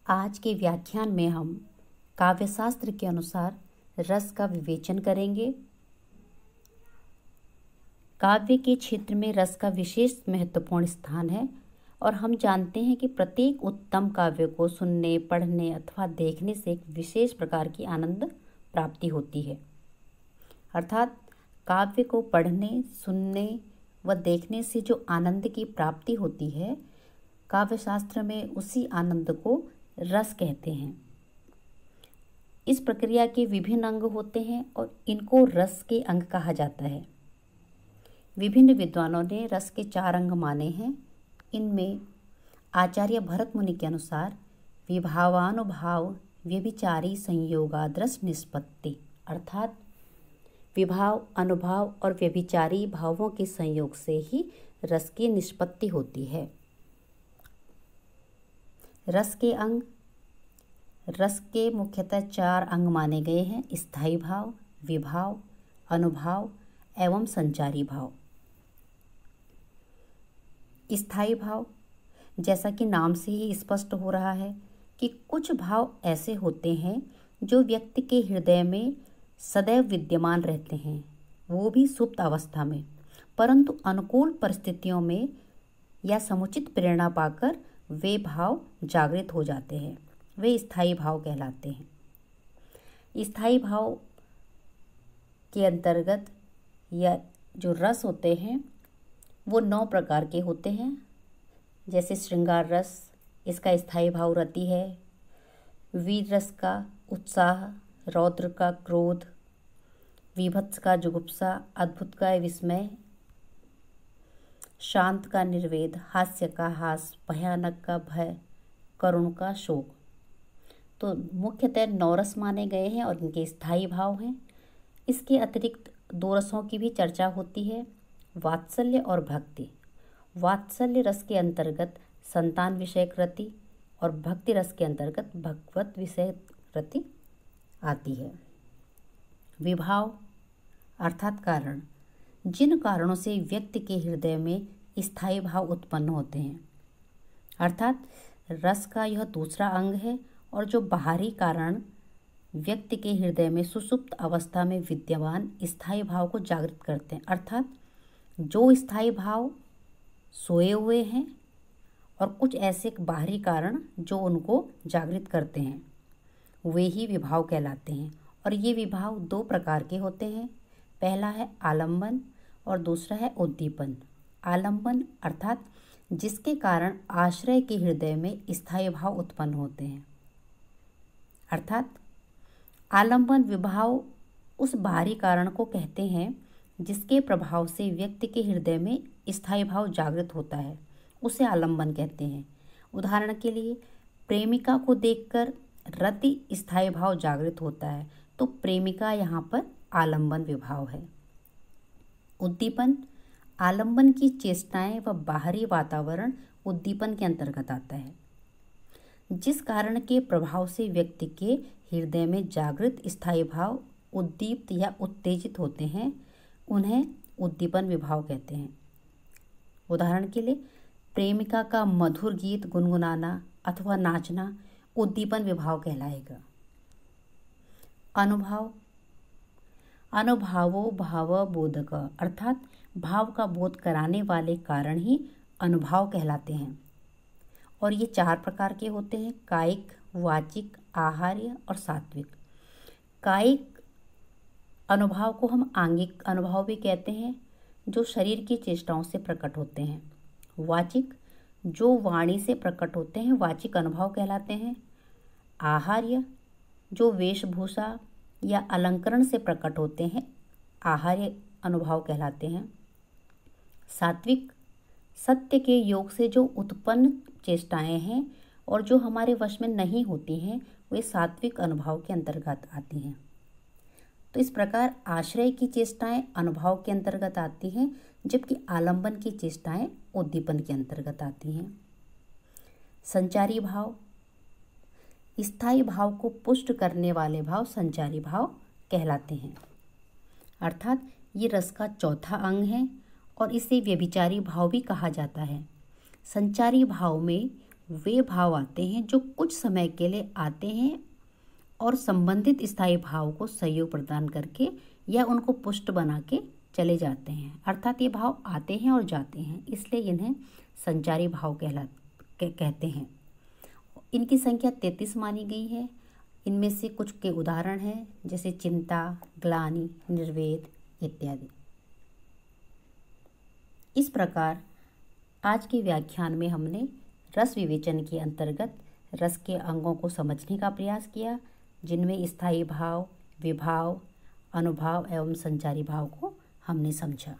आज के व्याख्यान में हम काव्यशास्त्र के अनुसार रस का विवेचन करेंगे। काव्य के क्षेत्र में रस का विशेष महत्वपूर्ण स्थान है और हम जानते हैं कि प्रत्येक उत्तम काव्य को सुनने, पढ़ने अथवा देखने से एक विशेष प्रकार की आनंद प्राप्ति होती है। अर्थात काव्य को पढ़ने, सुनने व देखने से जो आनंद की प्राप्ति होती है, काव्यशास्त्र में उसी आनंद को रस कहते हैं। इस प्रक्रिया के विभिन्न अंग होते हैं और इनको रस के अंग कहा जाता है। विभिन्न विद्वानों ने रस के 4 अंग माने हैं। इनमें आचार्य भरत मुनि के अनुसार विभावानुभाव व्यभिचारी संयोगाद्रस निष्पत्ति, अर्थात विभाव, अनुभाव और व्यभिचारी भावों के संयोग से ही रस की निष्पत्ति होती है। रस के अंग, रस के मुख्यतः 4 अंग माने गए हैं: स्थायी भाव, विभाव, अनुभाव एवं संचारी भाव। स्थायी भाव, जैसा कि नाम से ही स्पष्ट हो रहा है कि कुछ भाव ऐसे होते हैं जो व्यक्ति के हृदय में सदैव विद्यमान रहते हैं, वो भी सुप्त अवस्था में, परंतु अनुकूल परिस्थितियों में या समुचित प्रेरणा पाकर वे भाव जागृत हो जाते हैं। वे स्थायी भाव कहलाते हैं। स्थायी भाव के अंतर्गत या जो रस होते हैं वो 9 प्रकार के होते हैं। जैसे श्रृंगार रस, इसका स्थायी भाव रति है। वीर रस का उत्साह, रौद्र का क्रोध, वीभत्स का जुगुप्सा, अद्भुत का विस्मय, शांत का निर्वेद, हास्य का हास, भयानक का भय, करुण का शोक। तो मुख्यतः 9 रस माने गए हैं और इनके स्थायी भाव हैं। इसके अतिरिक्त 2 रसों की भी चर्चा होती है, वात्सल्य और भक्ति। वात्सल्य रस के अंतर्गत संतान विषयक रति और भक्ति रस के अंतर्गत भगवत विषयक रति आती है। विभाव अर्थात कारण, जिन कारणों से व्यक्ति के हृदय में स्थायी भाव उत्पन्न होते हैं, अर्थात रस का यह दूसरा अंग है और जो बाहरी कारण व्यक्ति के हृदय में सुषुप्त अवस्था में विद्यमान स्थायी भाव को जागृत करते हैं। अर्थात जो स्थायी भाव सोए हुए हैं और कुछ ऐसे बाहरी कारण जो उनको जागृत करते हैं, वे ही विभाव कहलाते हैं। और ये विभाव 2 प्रकार के होते हैं। पहला है आलंबन और दूसरा है उद्दीपन। आलंबन अर्थात जिसके कारण आश्रय के हृदय में स्थायी भाव उत्पन्न होते हैं। अर्थात आलंबन विभाव उस बाहरी कारण को कहते हैं जिसके प्रभाव से व्यक्ति के हृदय में स्थायी भाव जागृत होता है, उसे आलंबन कहते हैं। उदाहरण के लिए, प्रेमिका को देखकर रति स्थायी भाव जागृत होता है, तो प्रेमिका यहाँ पर आलंबन विभाव है। उद्दीपन, आलंबन की चेष्टाएं व बाहरी वातावरण उद्दीपन के अंतर्गत आता है। जिस कारण के प्रभाव से व्यक्ति के हृदय में जागृत स्थायी भाव उद्दीप्त या उत्तेजित होते हैं, उन्हें उद्दीपन विभाव कहते हैं। उदाहरण के लिए, प्रेमिका का मधुर गीत गुनगुनाना अथवा नाचना उद्दीपन विभाव कहलाएगा। अनुभाव, अनुभावो भाव बोधक, अर्थात भाव का बोध कराने वाले कारण ही अनुभाव कहलाते हैं। और ये 4 प्रकार के होते हैं: कायिक, वाचिक, आहार्य और सात्विक। कायिक अनुभाव को हम आंगिक अनुभव भी कहते हैं, जो शरीर की चेष्टाओं से प्रकट होते हैं। वाचिक, जो वाणी से प्रकट होते हैं, वाचिक अनुभव कहलाते हैं। आहार्य, जो वेशभूषा या अलंकरण से प्रकट होते हैं, आहार्य अनुभव कहलाते हैं। सात्विक, सत्य के योग से जो उत्पन्न चेष्टाएं हैं और जो हमारे वश में नहीं होती हैं, वे सात्विक अनुभव के अंतर्गत आती हैं। तो इस प्रकार आश्रय की चेष्टाएं अनुभव के अंतर्गत आती हैं, जबकि आलंबन की चेष्टाएं उद्दीपन के अंतर्गत आती हैं। संचारी भाव, स्थायी भाव को पुष्ट करने वाले भाव संचारी भाव कहलाते हैं। अर्थात ये रस का 4था अंग है और इसे व्यभिचारी भाव भी कहा जाता है। संचारी भाव में वे भाव आते हैं जो कुछ समय के लिए आते हैं और संबंधित स्थायी भाव को सहयोग प्रदान करके या उनको पुष्ट बना के चले जाते हैं। अर्थात ये भाव आते हैं और जाते हैं, इसलिए इन्हें संचारी भाव कहते हैं। इनकी संख्या 33 मानी गई है। इनमें से कुछ के उदाहरण हैं, जैसे चिंता, ग्लानि, निर्वेद इत्यादि। इस प्रकार आज के व्याख्यान में हमने रस विवेचन के अंतर्गत रस के अंगों को समझने का प्रयास किया, जिनमें स्थायी भाव, विभाव, अनुभाव एवं संचारी भाव को हमने समझा।